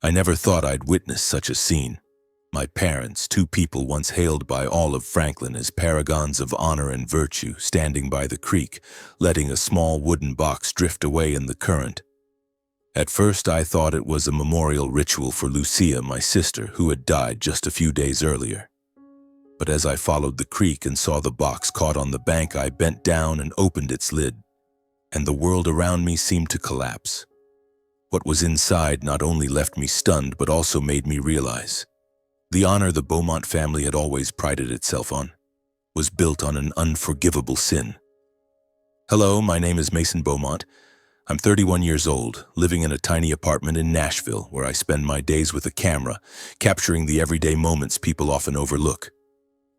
I never thought I'd witness such a scene. My parents, two people once hailed by all of Franklin as paragons of honor and virtue, standing by the creek, letting a small wooden box drift away in the current. At first I thought it was a memorial ritual for Lucia, my sister, who had died just a few days earlier. But as I followed the creek and saw the box caught on the bank, I bent down and opened its lid, and the world around me seemed to collapse. What was inside not only left me stunned, but also made me realize the honor the Beaumont family had always prided itself on was built on an unforgivable sin. Hello, my name is Mason Beaumont. I'm 31 years old, living in a tiny apartment in Nashville where I spend my days with a camera, capturing the everyday moments people often overlook.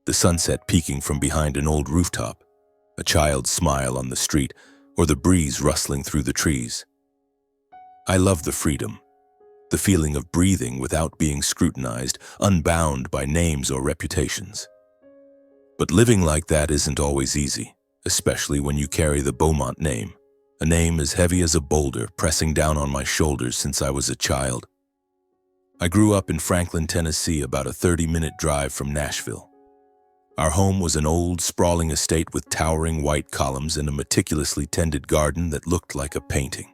The sunset peeking from behind an old rooftop, a child's smile on the street, or the breeze rustling through the trees. I love the freedom, the feeling of breathing without being scrutinized, unbound by names or reputations. But living like that isn't always easy, especially when you carry the Beaumont name, a name as heavy as a boulder pressing down on my shoulders since I was a child. I grew up in Franklin, Tennessee, about a 30-minute drive from Nashville. Our home was an old, sprawling estate with towering white columns and a meticulously tended garden that looked like a painting.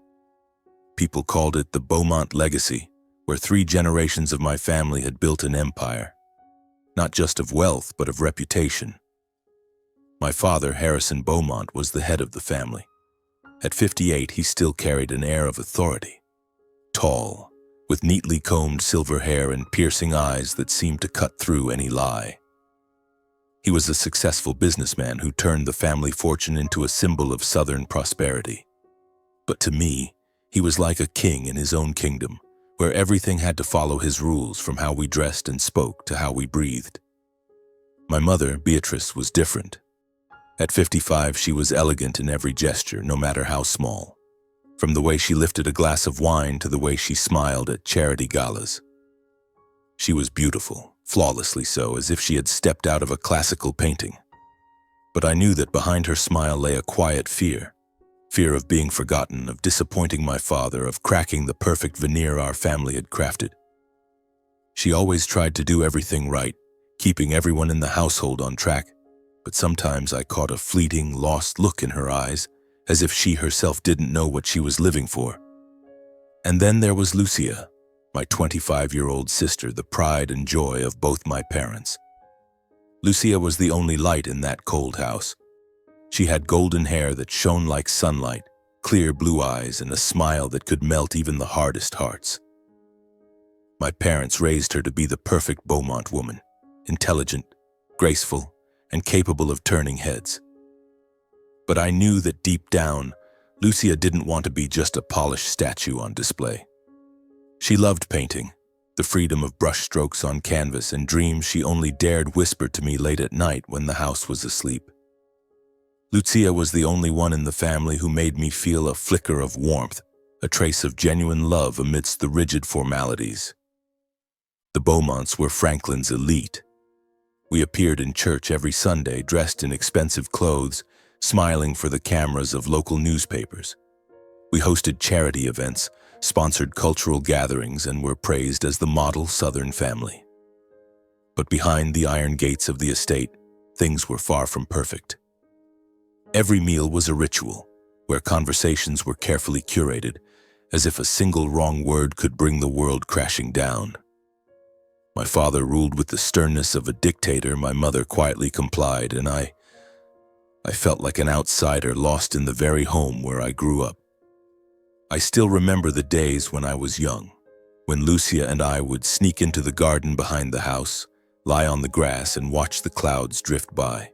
People called it the Beaumont legacy, where 3 generations of my family had built an empire, not just of wealth, but of reputation. My father, Harrison Beaumont, was the head of the family. At 58, he still carried an air of authority. Tall, with neatly combed silver hair and piercing eyes that seemed to cut through any lie. He was a successful businessman who turned the family fortune into a symbol of Southern prosperity. But to me, he was like a king in his own kingdom, where everything had to follow his rules, from how we dressed and spoke to how we breathed. My mother, Beatrice, was different. At 55, she was elegant in every gesture, no matter how small, from the way she lifted a glass of wine to the way she smiled at charity galas. She was beautiful, flawlessly so, as if she had stepped out of a classical painting. But I knew that behind her smile lay a quiet fear of being forgotten, of disappointing my father, of cracking the perfect veneer our family had crafted. She always tried to do everything right, keeping everyone in the household on track, but sometimes I caught a fleeting, lost look in her eyes, as if she herself didn't know what she was living for. And then there was Lucia, my 25-year-old sister, the pride and joy of both my parents. Lucia was the only light in that cold house. She had golden hair that shone like sunlight, clear blue eyes, and a smile that could melt even the hardest hearts. My parents raised her to be the perfect Beaumont woman, intelligent, graceful, and capable of turning heads. But I knew that deep down, Lucia didn't want to be just a polished statue on display. She loved painting, the freedom of brushstrokes on canvas, and dreams she only dared whisper to me late at night when the house was asleep. Lucia was the only one in the family who made me feel a flicker of warmth, a trace of genuine love amidst the rigid formalities. The Beaumonts were Franklin's elite. We appeared in church every Sunday, dressed in expensive clothes, smiling for the cameras of local newspapers. We hosted charity events, sponsored cultural gatherings, and were praised as the model Southern family. But behind the iron gates of the estate, things were far from perfect. Every meal was a ritual, where conversations were carefully curated, as if a single wrong word could bring the world crashing down. My father ruled with the sternness of a dictator. My mother quietly complied, and I felt like an outsider lost in the very home where I grew up. I still remember the days when I was young, when Lucia and I would sneak into the garden behind the house, lie on the grass, and watch the clouds drift by.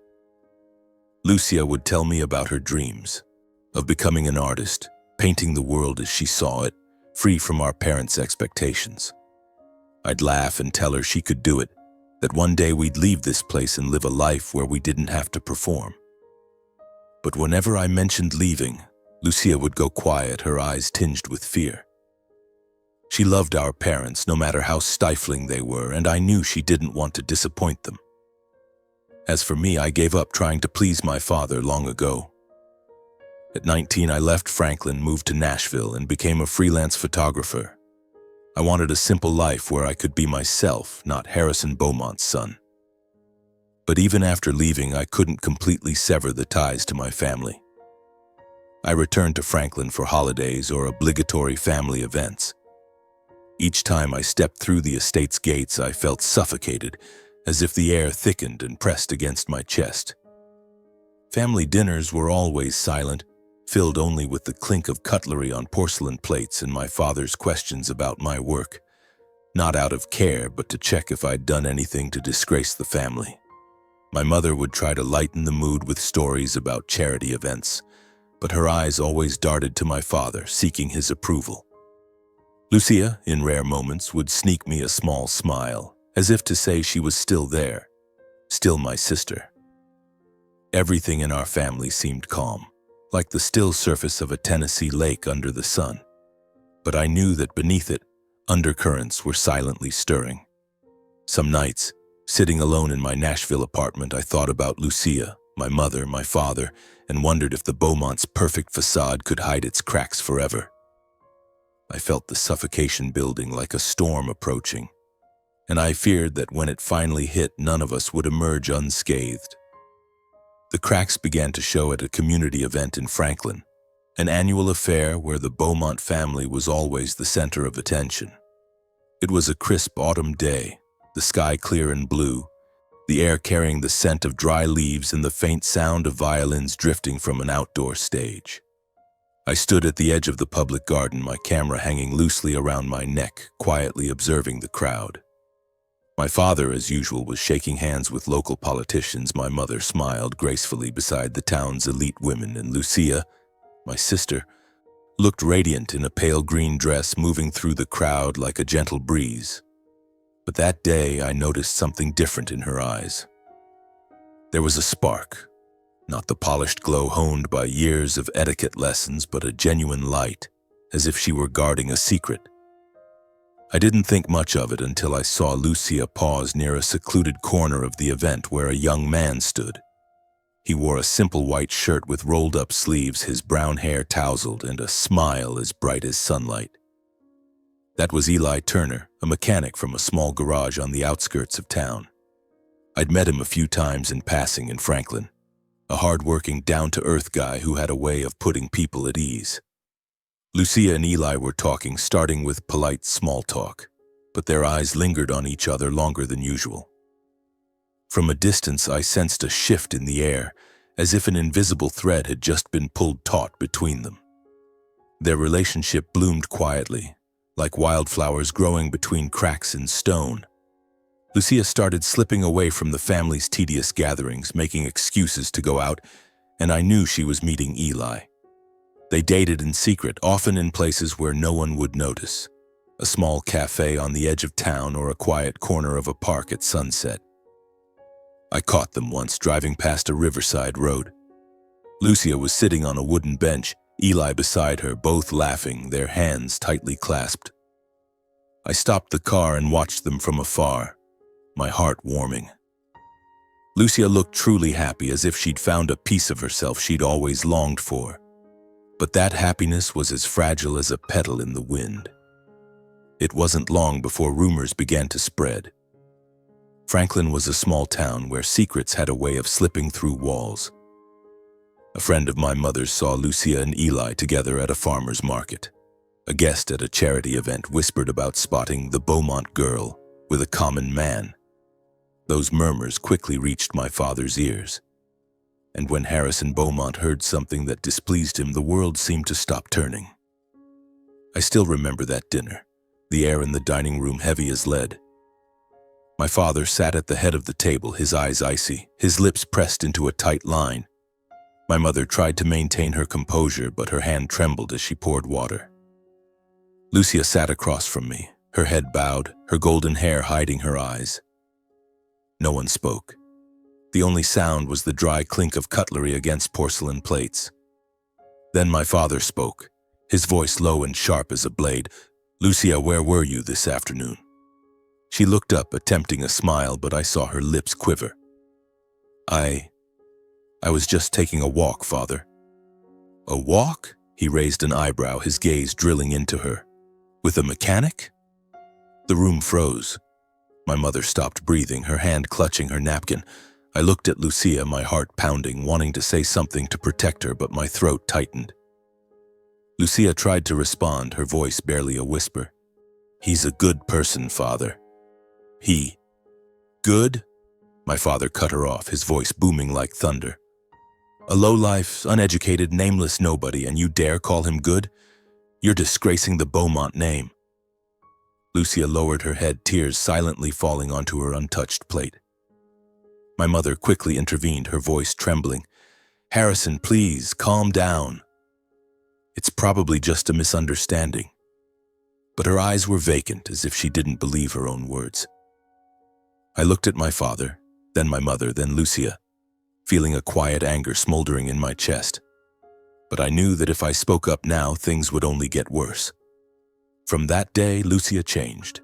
Lucia would tell me about her dreams, of becoming an artist, painting the world as she saw it, free from our parents' expectations. I'd laugh and tell her she could do it, that one day we'd leave this place and live a life where we didn't have to perform. But whenever I mentioned leaving, Lucia would go quiet, her eyes tinged with fear. She loved our parents, no matter how stifling they were, and I knew she didn't want to disappoint them. As for me, I gave up trying to please my father long ago. At 19, I left Franklin, moved to Nashville, and became a freelance photographer. I wanted a simple life where I could be myself, not Harrison Beaumont's son. But even after leaving, I couldn't completely sever the ties to my family. I returned to Franklin for holidays or obligatory family events. Each time I stepped through the estate's gates, I felt suffocated, as if the air thickened and pressed against my chest. Family dinners were always silent, filled only with the clink of cutlery on porcelain plates and my father's questions about my work, not out of care, but to check if I'd done anything to disgrace the family. My mother would try to lighten the mood with stories about charity events, but her eyes always darted to my father, seeking his approval. Lucia, in rare moments, would sneak me a small smile, as if to say she was still there, still my sister. Everything in our family seemed calm, like the still surface of a Tennessee lake under the sun. But I knew that beneath it, undercurrents were silently stirring. Some nights, sitting alone in my Nashville apartment, I thought about Lucia, my mother, my father, and wondered if the Beaumont's perfect facade could hide its cracks forever. I felt the suffocation building like a storm approaching, and I feared that when it finally hit, none of us would emerge unscathed. The cracks began to show at a community event in Franklin, an annual affair where the Beaumont family was always the center of attention. It was a crisp autumn day, the sky clear and blue, the air carrying the scent of dry leaves and the faint sound of violins drifting from an outdoor stage. I stood at the edge of the public garden, my camera hanging loosely around my neck, quietly observing the crowd. My father, as usual, was shaking hands with local politicians. My mother smiled gracefully beside the town's elite women, and Lucia, my sister, looked radiant in a pale green dress, moving through the crowd like a gentle breeze. But that day, I noticed something different in her eyes. There was a spark. Not the polished glow honed by years of etiquette lessons, but a genuine light, as if she were guarding a secret. I didn't think much of it until I saw Lucia pause near a secluded corner of the event where a young man stood. He wore a simple white shirt with rolled-up sleeves, his brown hair tousled, and a smile as bright as sunlight. That was Eli Turner, a mechanic from a small garage on the outskirts of town. I'd met him a few times in passing in Franklin. A hard-working, down-to-earth guy who had a way of putting people at ease. Lucia and Eli were talking, starting with polite small talk, but their eyes lingered on each other longer than usual. From a distance, I sensed a shift in the air, as if an invisible thread had just been pulled taut between them. Their relationship bloomed quietly, like wildflowers growing between cracks in stone. Lucia started slipping away from the family's tedious gatherings, making excuses to go out, and I knew she was meeting Eli. They dated in secret, often in places where no one would notice. A small cafe on the edge of town or a quiet corner of a park at sunset. I caught them once driving past a riverside road. Lucia was sitting on a wooden bench, Eli beside her, both laughing, their hands tightly clasped. I stopped the car and watched them from afar, my heart warming. Lucia looked truly happy, as if she'd found a piece of herself she'd always longed for. But that happiness was as fragile as a petal in the wind. It wasn't long before rumors began to spread. Franklin was a small town where secrets had a way of slipping through walls. A friend of my mother's saw Lucia and Eli together at a farmer's market. A guest at a charity event whispered about spotting the Beaumont girl with a common man. Those murmurs quickly reached my father's ears. And when Harrison Beaumont heard something that displeased him, the world seemed to stop turning. I still remember that dinner, the air in the dining room heavy as lead. My father sat at the head of the table, his eyes icy, his lips pressed into a tight line. My mother tried to maintain her composure, but her hand trembled as she poured water. Lucia sat across from me, her head bowed, her golden hair hiding her eyes. No one spoke. The only sound was the dry clink of cutlery against porcelain plates. Then my father spoke, his voice low and sharp as a blade. "Lucia, where were you this afternoon?" She looked up, attempting a smile, but I saw her lips quiver. I was just taking a walk, Father." "A walk?" He raised an eyebrow, his gaze drilling into her. "With a mechanic?" The room froze. My mother stopped breathing, her hand clutching her napkin. I looked at Lucia, my heart pounding, wanting to say something to protect her, but my throat tightened. Lucia tried to respond, her voice barely a whisper. "He's a good person, Father." "He? Good?" My father cut her off, his voice booming like thunder. "A low-life, uneducated, nameless nobody, and you dare call him good? You're disgracing the Beaumont name." Lucia lowered her head, tears silently falling onto her untouched plate. My mother quickly intervened, her voice trembling. "Harrison, please, calm down. It's probably just a misunderstanding." But her eyes were vacant, as if she didn't believe her own words. I looked at my father, then my mother, then Lucia, feeling a quiet anger smoldering in my chest. But I knew that if I spoke up now, things would only get worse. From that day, Lucia changed.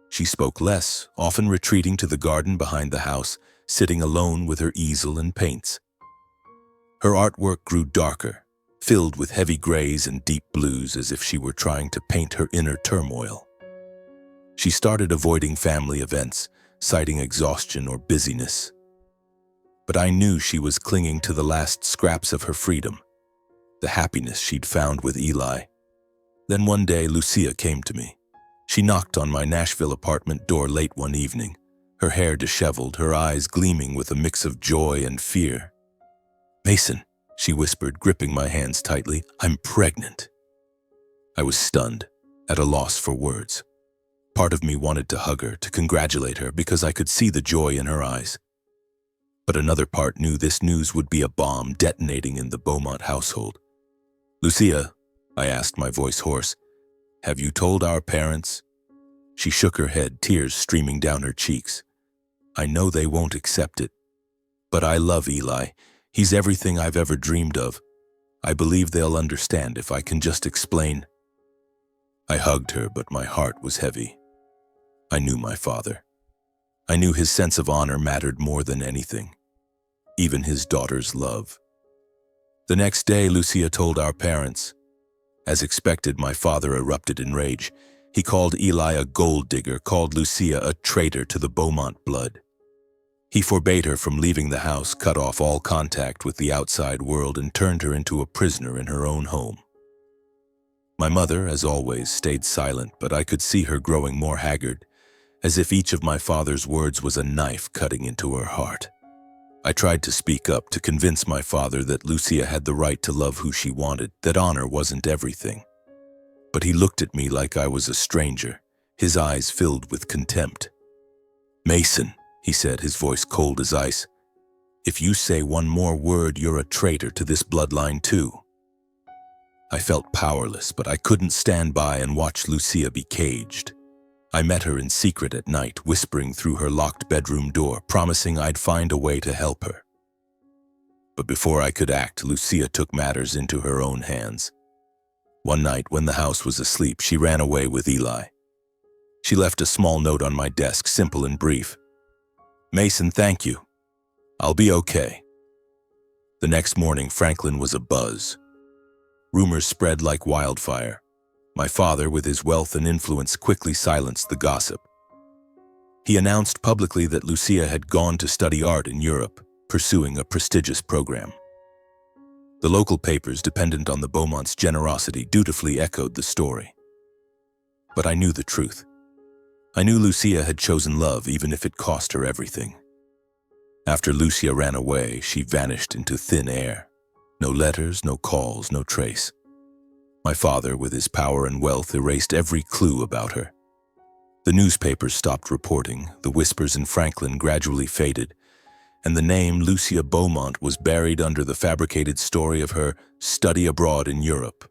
She spoke less, often retreating to the garden behind the house, sitting alone with her easel and paints. Her artwork grew darker, filled with heavy grays and deep blues, as if she were trying to paint her inner turmoil. She started avoiding family events, citing exhaustion or busyness. But I knew she was clinging to the last scraps of her freedom, the happiness she'd found with Eli. Then one day, Lucia came to me. She knocked on my Nashville apartment door late one evening, her hair disheveled, her eyes gleaming with a mix of joy and fear. "Mason," she whispered, gripping my hands tightly, "I'm pregnant." I was stunned, at a loss for words. Part of me wanted to hug her, to congratulate her, because I could see the joy in her eyes. But another part knew this news would be a bomb detonating in the Beaumont household. "Lucia," I asked, my voice hoarse, "have you told our parents?" She shook her head, tears streaming down her cheeks. "I know they won't accept it. But I love Eli. He's everything I've ever dreamed of. I believe they'll understand if I can just explain." I hugged her, but my heart was heavy. I knew my father. I knew his sense of honor mattered more than anything, even his daughter's love. The next day, Lucia told our parents. As expected, my father erupted in rage. He called Eli a gold digger, called Lucia a traitor to the Beaumont blood. He forbade her from leaving the house, cut off all contact with the outside world, and turned her into a prisoner in her own home. My mother, as always, stayed silent, but I could see her growing more haggard, as if each of my father's words was a knife cutting into her heart. I tried to speak up, to convince my father that Lucia had the right to love who she wanted, that honor wasn't everything. But he looked at me like I was a stranger, his eyes filled with contempt. "Mason," he said, his voice cold as ice, "if you say one more word, you're a traitor to this bloodline too." I felt powerless, but I couldn't stand by and watch Lucia be caged. I met her in secret at night, whispering through her locked bedroom door, promising I'd find a way to help her. But before I could act, Lucia took matters into her own hands. One night, when the house was asleep, she ran away with Eli. She left a small note on my desk, simple and brief. "Mason, thank you. I'll be okay." The next morning, Franklin was abuzz. Rumors spread like wildfire. My father, with his wealth and influence, quickly silenced the gossip. He announced publicly that Lucia had gone to study art in Europe, pursuing a prestigious program. The local papers, dependent on the Beaumonts' generosity, dutifully echoed the story. But I knew the truth. I knew Lucia had chosen love, even if it cost her everything. After Lucia ran away, she vanished into thin air. No letters, no calls, no trace. My father, with his power and wealth, erased every clue about her. The newspapers stopped reporting, the whispers in Franklin gradually faded, and the name Lucia Beaumont was buried under the fabricated story of her study abroad in Europe.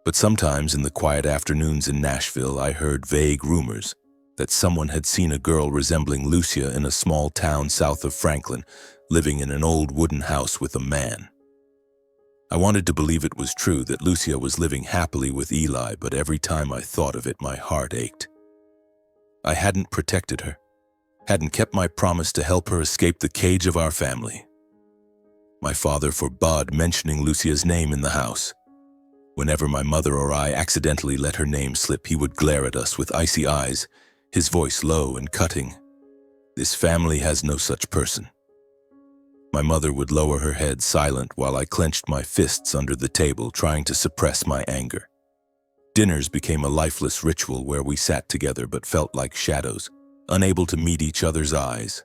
But sometimes in the quiet afternoons in Nashville, I heard vague rumors that someone had seen a girl resembling Lucia in a small town south of Franklin, living in an old wooden house with a man. I wanted to believe it was true, that Lucia was living happily with Eli, but every time I thought of it, my heart ached. I hadn't protected her, hadn't kept my promise to help her escape the cage of our family. My father forbade mentioning Lucia's name in the house. Whenever my mother or I accidentally let her name slip, he would glare at us with icy eyes, his voice low and cutting. "This family has no such person." My mother would lower her head silent while I clenched my fists under the table, trying to suppress my anger. Dinners became a lifeless ritual where we sat together but felt like shadows, unable to meet each other's eyes.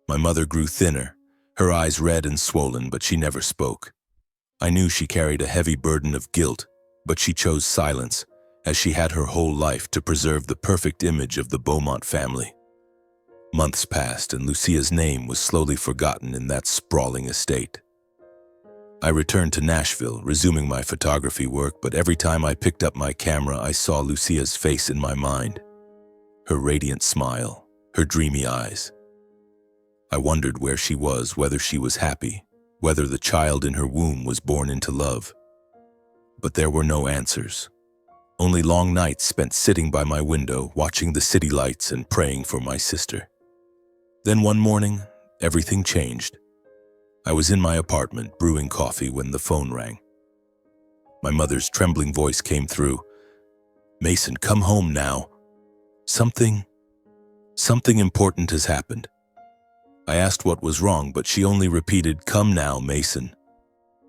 My mother grew thinner, her eyes red and swollen, but she never spoke. I knew she carried a heavy burden of guilt, but she chose silence, as she had her whole life to preserve the perfect image of the Beaumont family. Months passed, and Lucia's name was slowly forgotten in that sprawling estate. I returned to Nashville, resuming my photography work, but every time I picked up my camera, I saw Lucia's face in my mind. Her radiant smile, her dreamy eyes. I wondered where she was, whether she was happy, whether the child in her womb was born into love. But there were no answers. Only long nights spent sitting by my window, watching the city lights and praying for my sister. Then one morning, everything changed. I was in my apartment, brewing coffee, when the phone rang. My mother's trembling voice came through. "Mason, come home now. Something important has happened." I asked what was wrong, but she only repeated, "Come now, Mason.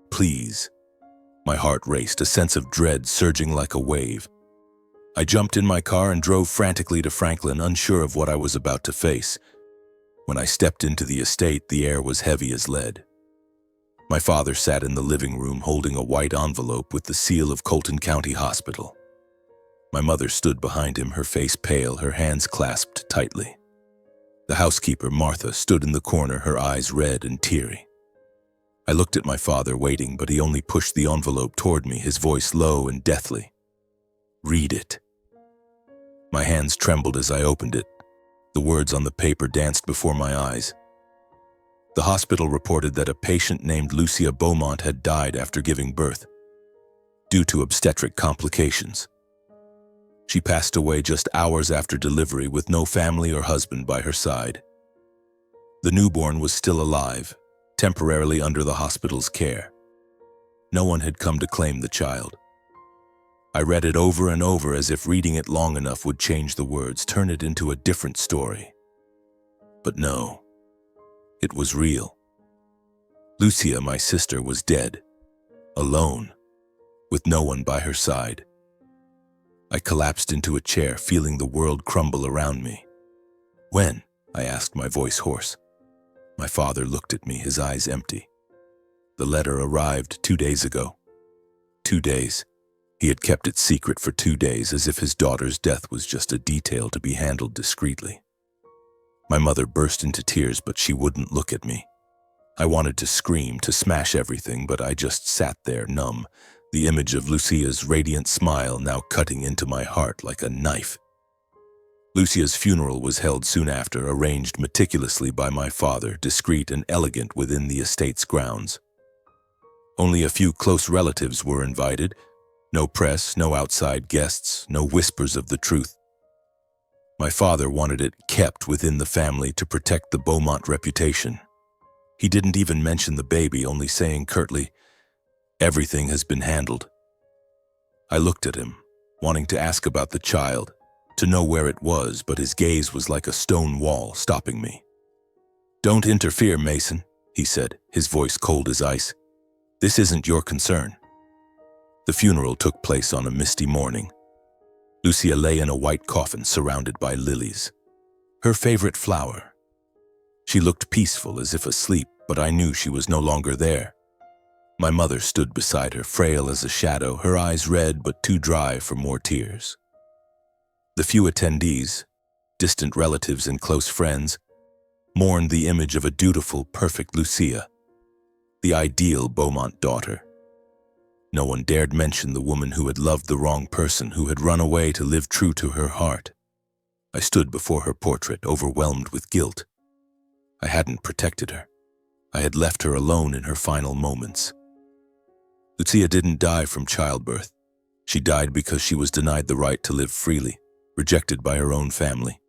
Please." My heart raced, a sense of dread surging like a wave. I jumped in my car and drove frantically to Franklin, unsure of what I was about to face. When I stepped into the estate, the air was heavy as lead. My father sat in the living room holding a white envelope with the seal of Colton County Hospital. My mother stood behind him, her face pale, her hands clasped tightly. The housekeeper, Martha, stood in the corner, her eyes red and teary. I looked at my father, waiting, but he only pushed the envelope toward me, his voice low and deathly. "Read it." My hands trembled as I opened it. The words on the paper danced before my eyes. The hospital reported that a patient named Lucia Beaumont had died after giving birth, due to obstetric complications. She passed away just hours after delivery with no family or husband by her side. The newborn was still alive, temporarily under the hospital's care. No one had come to claim the child. I read it over and over, as if reading it long enough would change the words, turn it into a different story. But no, it was real. Lucia, my sister, was dead, alone, with no one by her side. I collapsed into a chair, feeling the world crumble around me. "When?" I asked, my voice hoarse. My father looked at me, his eyes empty. "The letter arrived 2 days ago." 2 days. He had kept it secret for 2 days, as if his daughter's death was just a detail to be handled discreetly. My mother burst into tears, but she wouldn't look at me. I wanted to scream, to smash everything, but I just sat there, numb, the image of Lucia's radiant smile now cutting into my heart like a knife. Lucia's funeral was held soon after, arranged meticulously by my father, discreet and elegant within the estate's grounds. Only a few close relatives were invited. No press, no outside guests, no whispers of the truth. My father wanted it kept within the family to protect the Beaumont reputation. He didn't even mention the baby, only saying curtly, "Everything has been handled." I looked at him, wanting to ask about the child, to know where it was, but his gaze was like a stone wall, stopping me. "Don't interfere, Mason," he said, his voice cold as ice. "This isn't your concern." The funeral took place on a misty morning. Lucia lay in a white coffin surrounded by lilies, her favorite flower. She looked peaceful, as if asleep, but I knew she was no longer there. My mother stood beside her, frail as a shadow, her eyes red but too dry for more tears. The few attendees, distant relatives and close friends, mourned the image of a dutiful, perfect Lucia, the ideal Beaumont daughter. No one dared mention the woman who had loved the wrong person, who had run away to live true to her heart. I stood before her portrait, overwhelmed with guilt. I hadn't protected her. I had left her alone in her final moments. Lucia didn't die from childbirth. She died because she was denied the right to live freely, rejected by her own family.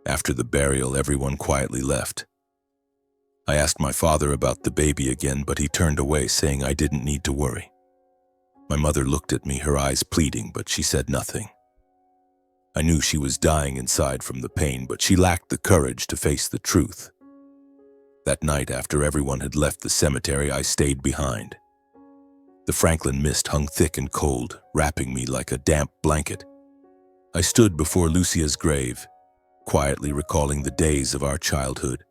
After the burial, everyone quietly left. I asked my father about the baby again, but he turned away, saying I didn't need to worry. My mother looked at me, her eyes pleading, but she said nothing. I knew she was dying inside from the pain, but she lacked the courage to face the truth. That night, after everyone had left the cemetery, I stayed behind. The Franklin mist hung thick and cold, wrapping me like a damp blanket. I stood before Lucia's grave, quietly recalling the days of our childhood,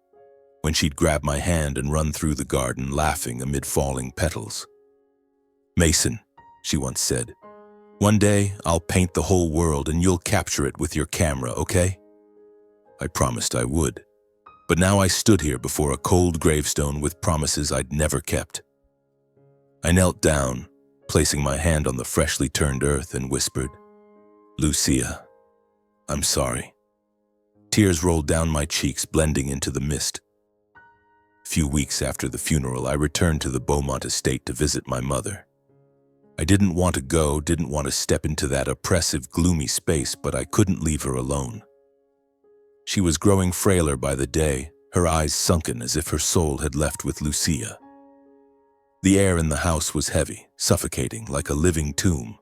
when she'd grab my hand and run through the garden, laughing amid falling petals. "Mason," she once said, "one day I'll paint the whole world and you'll capture it with your camera, okay?" I promised I would, but now I stood here before a cold gravestone with promises I'd never kept. I knelt down, placing my hand on the freshly turned earth, and whispered, "Lucia, I'm sorry." Tears rolled down my cheeks, blending into the mist. A few weeks after the funeral, I returned to the Beaumont estate to visit my mother. I didn't want to go, didn't want to step into that oppressive, gloomy space, but I couldn't leave her alone. She was growing frailer by the day, her eyes sunken as if her soul had left with Lucia. The air in the house was heavy, suffocating, like a living tomb.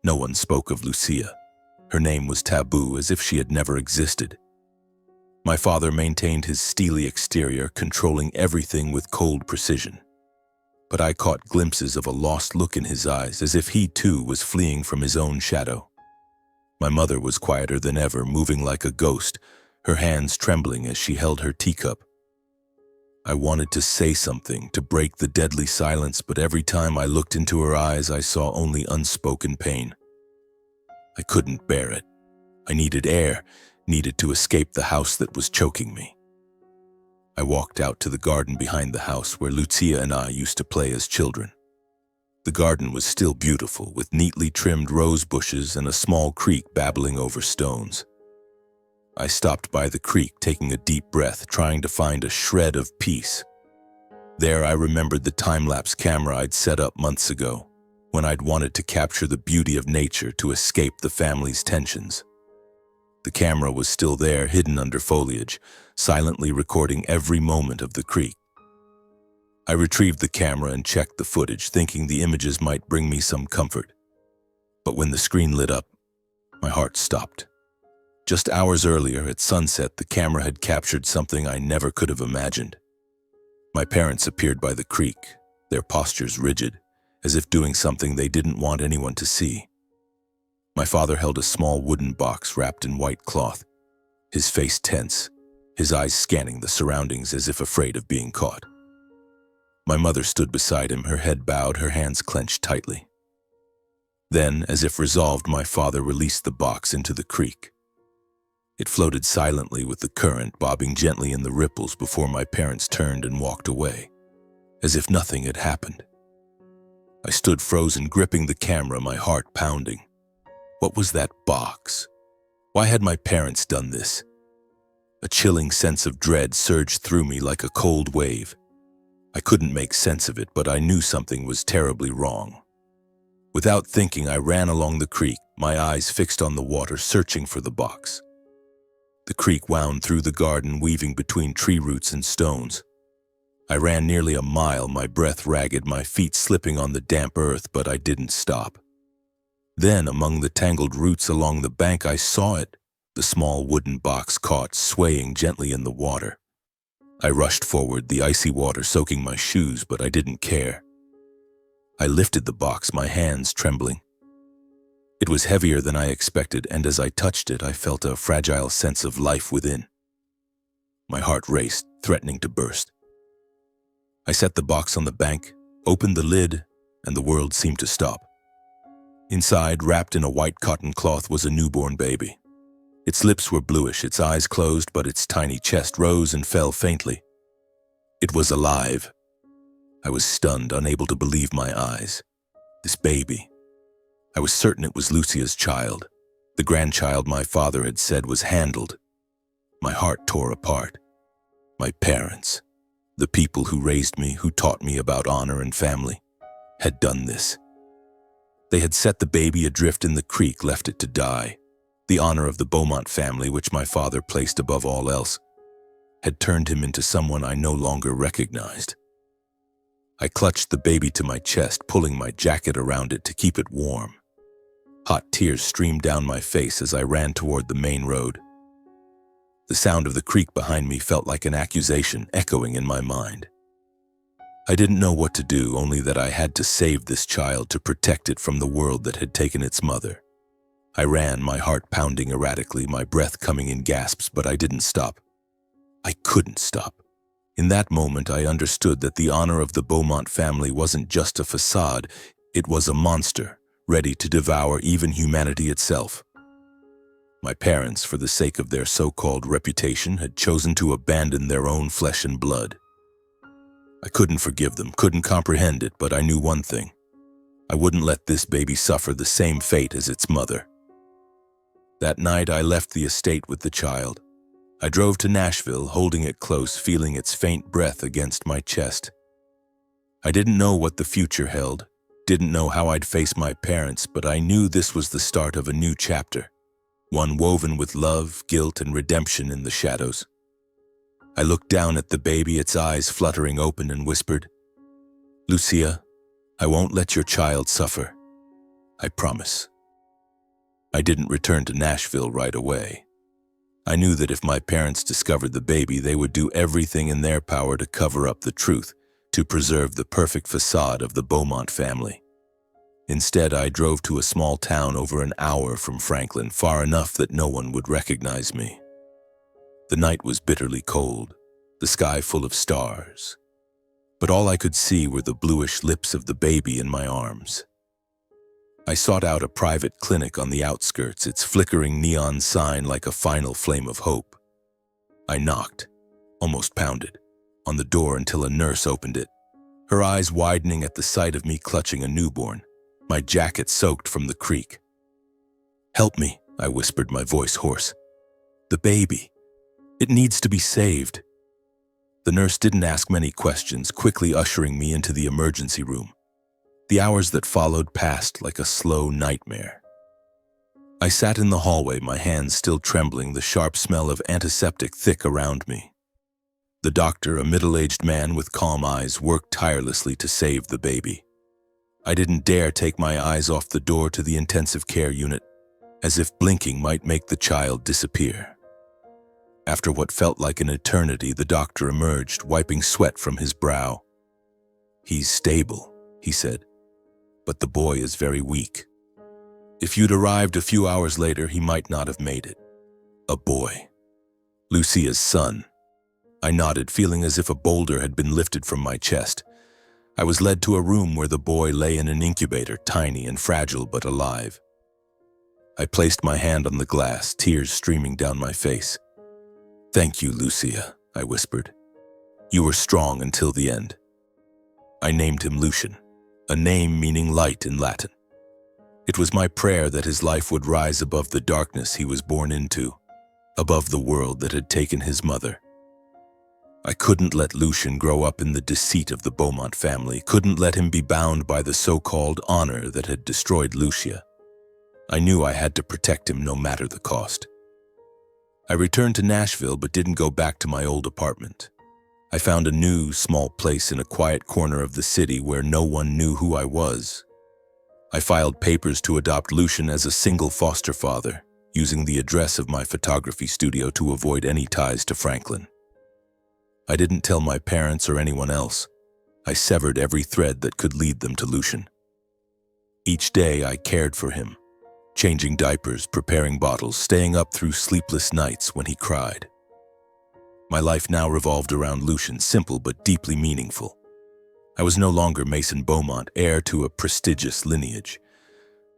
No one spoke of Lucia. Her name was taboo, as if she had never existed. My father maintained his steely exterior, controlling everything with cold precision. But I caught glimpses of a lost look in his eyes, as if he too was fleeing from his own shadow. My mother was quieter than ever, moving like a ghost, her hands trembling as she held her teacup. I wanted to say something, to break the deadly silence, but every time I looked into her eyes, I saw only unspoken pain. I couldn't bear it. I needed air, needed to escape the house that was choking me. I walked out to the garden behind the house where Lucia and I used to play as children. The garden was still beautiful, with neatly trimmed rose bushes and a small creek babbling over stones. I stopped by the creek, taking a deep breath, trying to find a shred of peace. There I remembered the time-lapse camera I'd set up months ago, when I'd wanted to capture the beauty of nature to escape the family's tensions. The camera was still there, hidden under foliage, silently recording every moment of the creek. I retrieved the camera and checked the footage, thinking the images might bring me some comfort. But when the screen lit up, my heart stopped. Just hours earlier, at sunset, the camera had captured something I never could have imagined. My parents appeared by the creek, their postures rigid, as if doing something they didn't want anyone to see. My father held a small wooden box wrapped in white cloth, his face tense, his eyes scanning the surroundings as if afraid of being caught. My mother stood beside him, her head bowed, her hands clenched tightly. Then, as if resolved, my father released the box into the creek. It floated silently with the current, bobbing gently in the ripples before my parents turned and walked away, as if nothing had happened. I stood frozen, gripping the camera, my heart pounding. What was that box? Why had my parents done this? A chilling sense of dread surged through me like a cold wave. I couldn't make sense of it, but I knew something was terribly wrong. Without thinking, I ran along the creek, my eyes fixed on the water, searching for the box. The creek wound through the garden, weaving between tree roots and stones. I ran nearly a mile, my breath ragged, my feet slipping on the damp earth, but I didn't stop. Then, among the tangled roots along the bank, I saw it, the small wooden box caught, swaying gently in the water. I rushed forward, the icy water soaking my shoes, but I didn't care. I lifted the box, my hands trembling. It was heavier than I expected, and as I touched it, I felt a fragile sense of life within. My heart raced, threatening to burst. I set the box on the bank, opened the lid, and the world seemed to stop. Inside, wrapped in a white cotton cloth, was a newborn baby. Its lips were bluish, its eyes closed, but its tiny chest rose and fell faintly. It was alive. I was stunned, unable to believe my eyes. This baby. I was certain it was Lucia's child, the grandchild my father had said was handled. My heart tore apart. My parents, the people who raised me, who taught me about honor and family, had done this. They had set the baby adrift in the creek, left it to die. The honor of the Beaumont family, which my father placed above all else, had turned him into someone I no longer recognized. I clutched the baby to my chest, pulling my jacket around it to keep it warm. Hot tears streamed down my face as I ran toward the main road. The sound of the creek behind me felt like an accusation echoing in my mind. I didn't know what to do, only that I had to save this child, to protect it from the world that had taken its mother. I ran, my heart pounding erratically, my breath coming in gasps, but I didn't stop. I couldn't stop. In that moment, I understood that the honor of the Beaumont family wasn't just a facade, it was a monster, ready to devour even humanity itself. My parents, for the sake of their so-called reputation, had chosen to abandon their own flesh and blood. I couldn't forgive them, couldn't comprehend it, but I knew one thing. I wouldn't let this baby suffer the same fate as its mother. That night, I left the estate with the child. I drove to Nashville, holding it close, feeling its faint breath against my chest. I didn't know what the future held, didn't know how I'd face my parents, but I knew this was the start of a new chapter, one woven with love, guilt, and redemption in the shadows. I looked down at the baby, its eyes fluttering open, and whispered, "Lucia, I won't let your child suffer. I promise." I didn't return to Nashville right away. I knew that if my parents discovered the baby, they would do everything in their power to cover up the truth, to preserve the perfect facade of the Beaumont family. Instead, I drove to a small town over an hour from Franklin, far enough that no one would recognize me. The night was bitterly cold, the sky full of stars, but all I could see were the bluish lips of the baby in my arms. I sought out a private clinic on the outskirts, its flickering neon sign like a final flame of hope. I knocked, almost pounded, on the door until a nurse opened it, her eyes widening at the sight of me clutching a newborn, my jacket soaked from the creek. "Help me," I whispered, my voice hoarse. "The baby. It needs to be saved." The nurse didn't ask many questions, quickly ushering me into the emergency room. The hours that followed passed like a slow nightmare. I sat in the hallway, my hands still trembling, the sharp smell of antiseptic thick around me. The doctor, a middle-aged man with calm eyes, worked tirelessly to save the baby. I didn't dare take my eyes off the door to the intensive care unit, as if blinking might make the child disappear. After what felt like an eternity, the doctor emerged, wiping sweat from his brow. "He's stable," he said, "but the boy is very weak. If you'd arrived a few hours later, he might not have made it." A boy. Lucia's son. I nodded, feeling as if a boulder had been lifted from my chest. I was led to a room where the boy lay in an incubator, tiny and fragile but alive. I placed my hand on the glass, tears streaming down my face. "Thank you, Lucia," I whispered. "You were strong until the end." I named him Lucian, a name meaning light in Latin. It was my prayer that his life would rise above the darkness he was born into, above the world that had taken his mother. I couldn't let Lucian grow up in the deceit of the Beaumont family, couldn't let him be bound by the so-called honor that had destroyed Lucia. I knew I had to protect him no matter the cost. I returned to Nashville but didn't go back to my old apartment. I found a new, small place in a quiet corner of the city where no one knew who I was. I filed papers to adopt Lucian as a single foster father, using the address of my photography studio to avoid any ties to Franklin. I didn't tell my parents or anyone else. I severed every thread that could lead them to Lucian. Each day I cared for him, changing diapers, preparing bottles, staying up through sleepless nights when he cried. My life now revolved around Lucian, simple but deeply meaningful. I was no longer Mason Beaumont, heir to a prestigious lineage.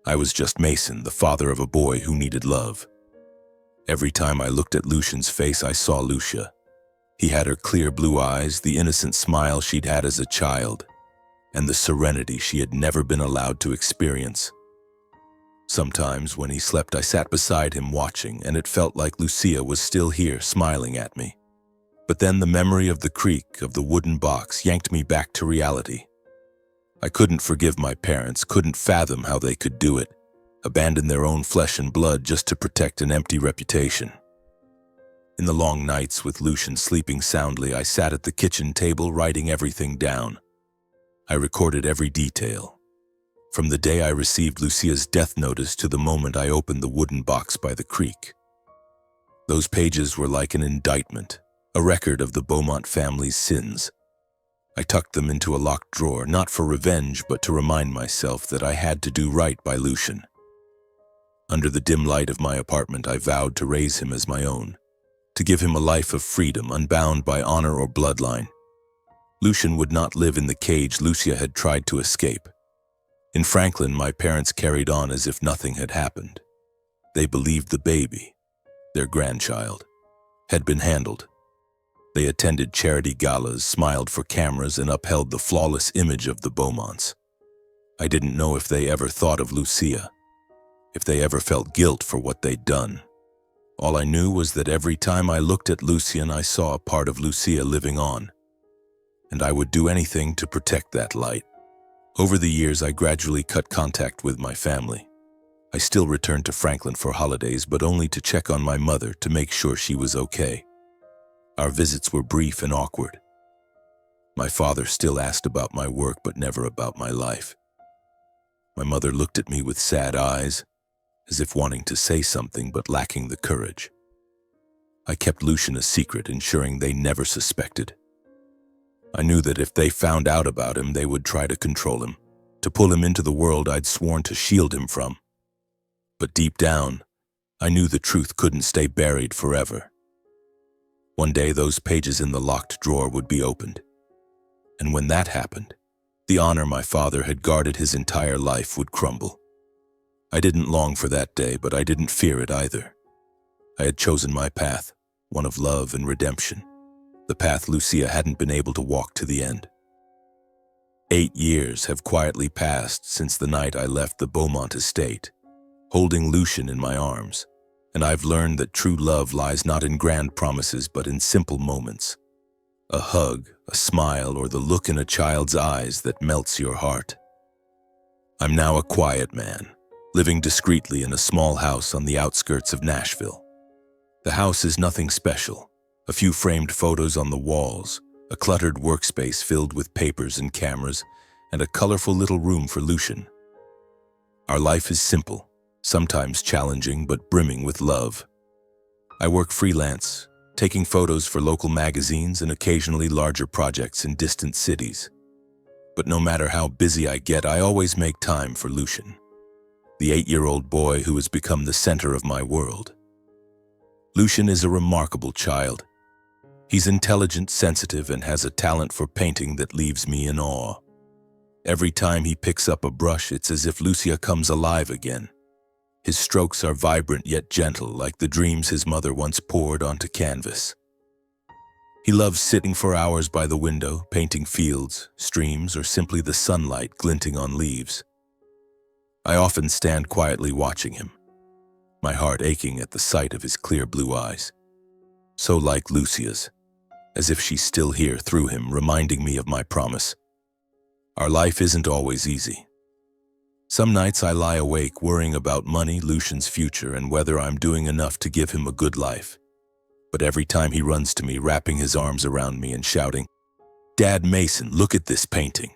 I was just Mason, the father of a boy who needed love. Every time I looked at Lucian's face, I saw Lucia. He had her clear blue eyes, the innocent smile she'd had as a child, and the serenity she had never been allowed to experience. Sometimes, when he slept, I sat beside him watching, and it felt like Lucia was still here, smiling at me. But then the memory of the creak, of the wooden box, yanked me back to reality. I couldn't forgive my parents, couldn't fathom how they could do it, abandon their own flesh and blood just to protect an empty reputation. In the long nights, with Lucian sleeping soundly, I sat at the kitchen table writing everything down. I recorded every detail. From the day I received Lucia's death notice to the moment I opened the wooden box by the creek. Those pages were like an indictment, a record of the Beaumont family's sins. I tucked them into a locked drawer, not for revenge, but to remind myself that I had to do right by Lucian. Under the dim light of my apartment, I vowed to raise him as my own, to give him a life of freedom, unbound by honor or bloodline. Lucian would not live in the cage Lucia had tried to escape. In Franklin, my parents carried on as if nothing had happened. They believed the baby, their grandchild, had been handled. They attended charity galas, smiled for cameras, and upheld the flawless image of the Beaumonts. I didn't know if they ever thought of Lucia, if they ever felt guilt for what they'd done. All I knew was that every time I looked at Lucian, I saw a part of Lucia living on, and I would do anything to protect that light. Over the years, I gradually cut contact with my family. I still returned to Franklin for holidays, but only to check on my mother to make sure she was okay. Our visits were brief and awkward. My father still asked about my work, but never about my life. My mother looked at me with sad eyes, as if wanting to say something but lacking the courage. I kept Lucian a secret, ensuring they never suspected. I knew that if they found out about him, they would try to control him, to pull him into the world I'd sworn to shield him from. But deep down, I knew the truth couldn't stay buried forever. One day, those pages in the locked drawer would be opened. And when that happened, the honor my father had guarded his entire life would crumble. I didn't long for that day, but I didn't fear it either. I had chosen my path, one of love and redemption, the path Lucia hadn't been able to walk to the end. 8 years have quietly passed since the night I left the Beaumont estate, holding Lucian in my arms, and I've learned that true love lies not in grand promises but in simple moments. A hug, a smile, or the look in a child's eyes that melts your heart. I'm now a quiet man, living discreetly in a small house on the outskirts of Nashville. The house is nothing special, a few framed photos on the walls, a cluttered workspace filled with papers and cameras, and a colorful little room for Lucian. Our life is simple, sometimes challenging but brimming with love. I work freelance, taking photos for local magazines and occasionally larger projects in distant cities. But no matter how busy I get, I always make time for Lucian, the 8-year-old boy who has become the center of my world. Lucian is a remarkable child. He's intelligent, sensitive, and has a talent for painting that leaves me in awe. Every time he picks up a brush, it's as if Lucia comes alive again. His strokes are vibrant yet gentle, like the dreams his mother once poured onto canvas. He loves sitting for hours by the window, painting fields, streams, or simply the sunlight glinting on leaves. I often stand quietly watching him, my heart aching at the sight of his clear blue eyes, so like Lucia's, as if she's still here through him, reminding me of my promise. Our life isn't always easy. Some nights I lie awake worrying about money, Lucian's future, and whether I'm doing enough to give him a good life. But every time he runs to me, wrapping his arms around me and shouting, "Dad Mason, look at this painting,"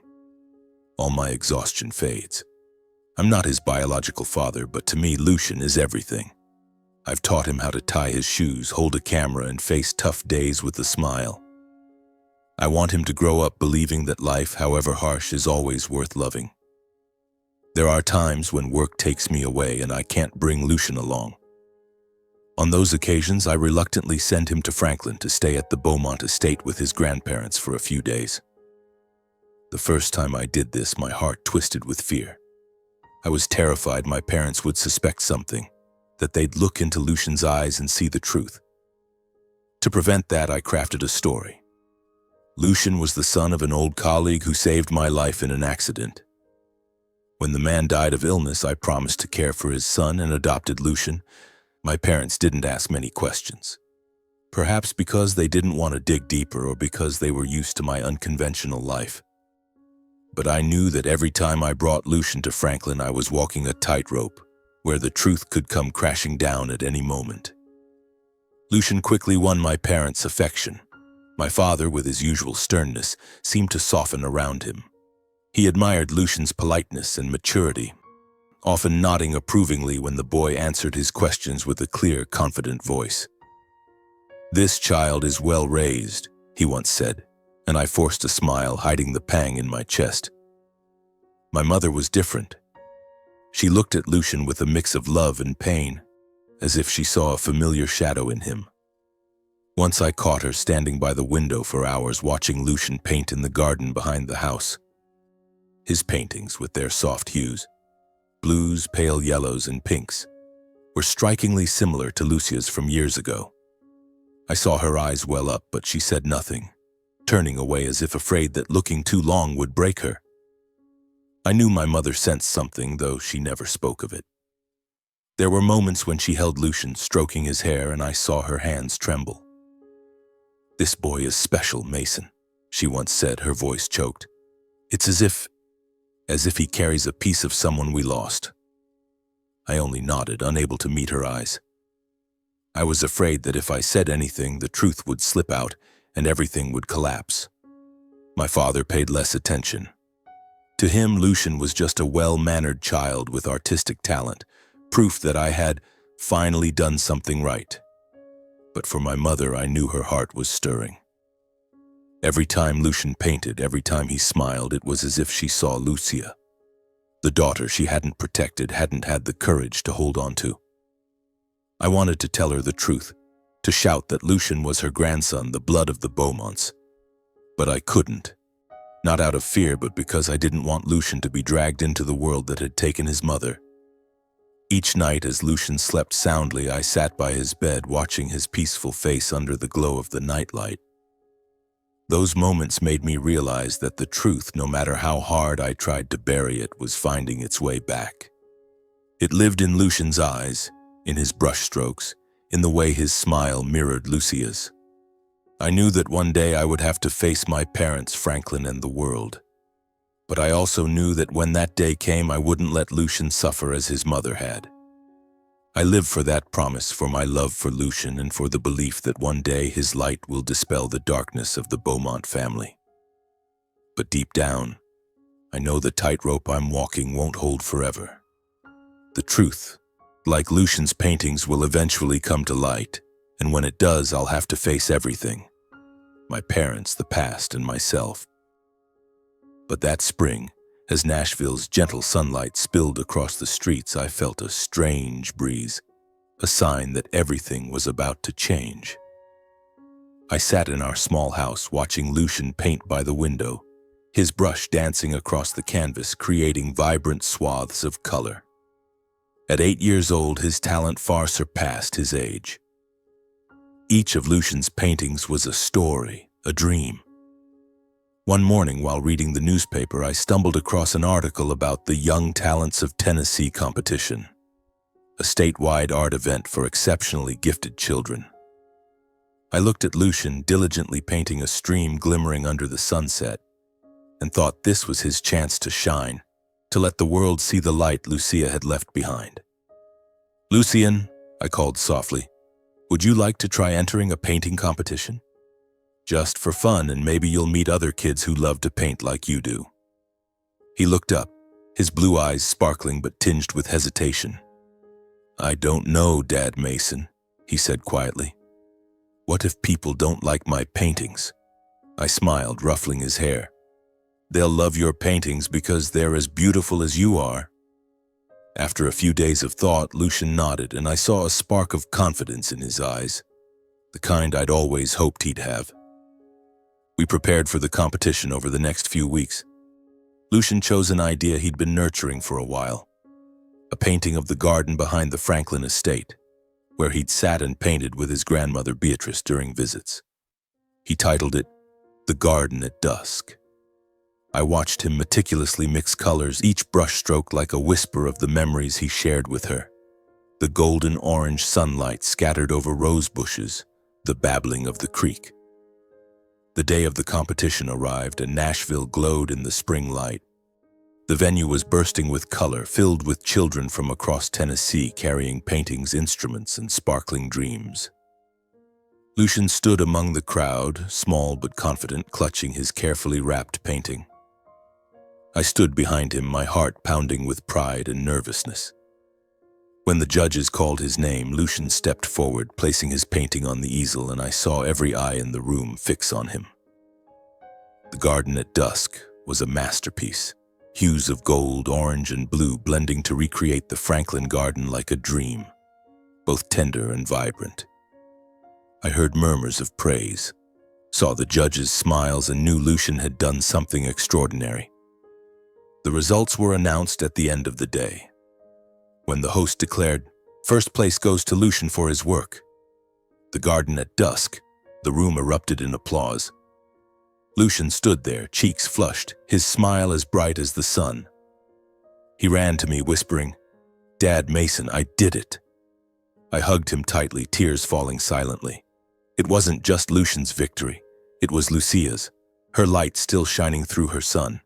all my exhaustion fades. I'm not his biological father, but to me, Lucian is everything. I've taught him how to tie his shoes, hold a camera, and face tough days with a smile. I want him to grow up believing that life, however harsh, is always worth loving. There are times when work takes me away and I can't bring Lucian along. On those occasions, I reluctantly send him to Franklin to stay at the Beaumont estate with his grandparents for a few days. The first time I did this, my heart twisted with fear. I was terrified my parents would suspect something, that they'd look into Lucian's eyes and see the truth. To prevent that, I crafted a story. Lucian was the son of an old colleague who saved my life in an accident. When the man died of illness, I promised to care for his son and adopted Lucian. My parents didn't ask many questions. Perhaps because they didn't want to dig deeper or because they were used to my unconventional life. But I knew that every time I brought Lucian to Franklin, I was walking a tightrope where the truth could come crashing down at any moment. Lucian quickly won my parents' affection. My father, with his usual sternness, seemed to soften around him. He admired Lucian's politeness and maturity, often nodding approvingly when the boy answered his questions with a clear, confident voice. "This child is well raised," he once said, and I forced a smile, hiding the pang in my chest. My mother was different. She looked at Lucian with a mix of love and pain, as if she saw a familiar shadow in him. Once I caught her standing by the window for hours watching Lucian paint in the garden behind the house. His paintings, with their soft hues, blues, pale yellows, and pinks, were strikingly similar to Lucia's from years ago. I saw her eyes well up, but she said nothing, turning away as if afraid that looking too long would break her. I knew my mother sensed something, though she never spoke of it. There were moments when she held Lucian, stroking his hair, and I saw her hands tremble. "This boy is special, Mason," she once said, her voice choked. "It's as if he carries a piece of someone we lost." I only nodded, unable to meet her eyes. I was afraid that if I said anything, the truth would slip out and everything would collapse. My father paid less attention. To him, Lucian was just a well-mannered child with artistic talent, proof that I had finally done something right. But for my mother, I knew her heart was stirring. Every time Lucian painted, every time he smiled, it was as if she saw Lucia, the daughter she hadn't protected, hadn't had the courage to hold on to. I wanted to tell her the truth, to shout that Lucian was her grandson, the blood of the Beaumonts. But I couldn't. Not out of fear, but because I didn't want Lucian to be dragged into the world that had taken his mother. Each night as Lucian slept soundly, I sat by his bed watching his peaceful face under the glow of the nightlight. Those moments made me realize that the truth, no matter how hard I tried to bury it, was finding its way back. It lived in Lucian's eyes, in his brushstrokes, in the way his smile mirrored Lucia's. I knew that one day I would have to face my parents, Franklin, and the world. But I also knew that when that day came, I wouldn't let Lucian suffer as his mother had. I live for that promise, for my love for Lucian, and for the belief that one day his light will dispel the darkness of the Beaumont family. But deep down, I know the tightrope I'm walking won't hold forever. The truth, like Lucian's paintings, will eventually come to light, and when it does, I'll have to face everything. My parents, the past, and myself. But that spring, as Nashville's gentle sunlight spilled across the streets, I felt a strange breeze, a sign that everything was about to change. I sat in our small house watching Lucian paint by the window, his brush dancing across the canvas, creating vibrant swaths of color. At 8 years old, his talent far surpassed his age. Each of Lucian's paintings was a story, a dream. One morning, while reading the newspaper, I stumbled across an article about the Young Talents of Tennessee competition, a statewide art event for exceptionally gifted children. I looked at Lucian diligently painting a stream glimmering under the sunset, and thought this was his chance to shine, to let the world see the light Lucia had left behind. "Lucian," I called softly, "would you like to try entering a painting competition? Just for fun, and maybe you'll meet other kids who love to paint like you do." He looked up, his blue eyes sparkling but tinged with hesitation. "I don't know, Dad Mason," he said quietly. "What if people don't like my paintings?" I smiled, ruffling his hair. "They'll love your paintings because they're as beautiful as you are." After a few days of thought, Lucian nodded, and I saw a spark of confidence in his eyes, the kind I'd always hoped he'd have. We prepared for the competition over the next few weeks. Lucian chose an idea he'd been nurturing for a while, a painting of the garden behind the Franklin estate, where he'd sat and painted with his grandmother Beatrice during visits. He titled it, "The Garden at Dusk." I watched him meticulously mix colors, each brushstroke like a whisper of the memories he shared with her. The golden-orange sunlight scattered over rose bushes, the babbling of the creek. The day of the competition arrived, and Nashville glowed in the spring light. The venue was bursting with color, filled with children from across Tennessee carrying paintings, instruments, and sparkling dreams. Lucian stood among the crowd, small but confident, clutching his carefully wrapped painting. I stood behind him, my heart pounding with pride and nervousness. When the judges called his name, Lucian stepped forward, placing his painting on the easel, and I saw every eye in the room fix on him. The Garden at Dusk was a masterpiece, hues of gold, orange, and blue blending to recreate the Franklin garden like a dream, both tender and vibrant. I heard murmurs of praise, saw the judges' smiles, and knew Lucian had done something extraordinary. The results were announced at the end of the day. When the host declared, "First place goes to Lucian for his work." The Garden at Dusk, the room erupted in applause. Lucian stood there, cheeks flushed, his smile as bright as the sun. He ran to me, whispering, "Dad, Mason, I did it." I hugged him tightly, tears falling silently. It wasn't just Lucian's victory, it was Lucia's, her light still shining through her son.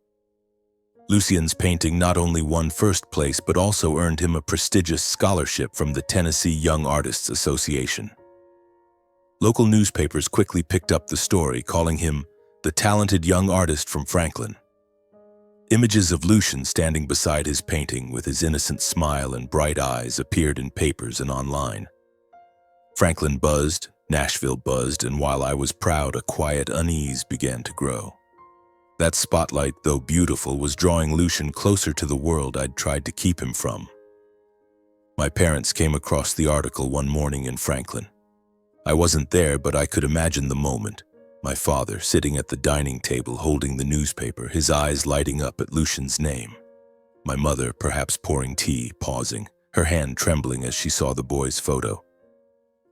Lucian's painting not only won first place but also earned him a prestigious scholarship from the Tennessee Young Artists Association. Local newspapers quickly picked up the story, calling him the talented young artist from Franklin. Images of Lucian standing beside his painting with his innocent smile and bright eyes appeared in papers and online. Franklin buzzed, Nashville buzzed, and while I was proud, a quiet unease began to grow. That spotlight, though beautiful, was drawing Lucian closer to the world I'd tried to keep him from. My parents came across the article one morning in Franklin. I wasn't there, but I could imagine the moment. My father sitting at the dining table holding the newspaper, his eyes lighting up at Lucian's name. My mother perhaps pouring tea, pausing, her hand trembling as she saw the boy's photo.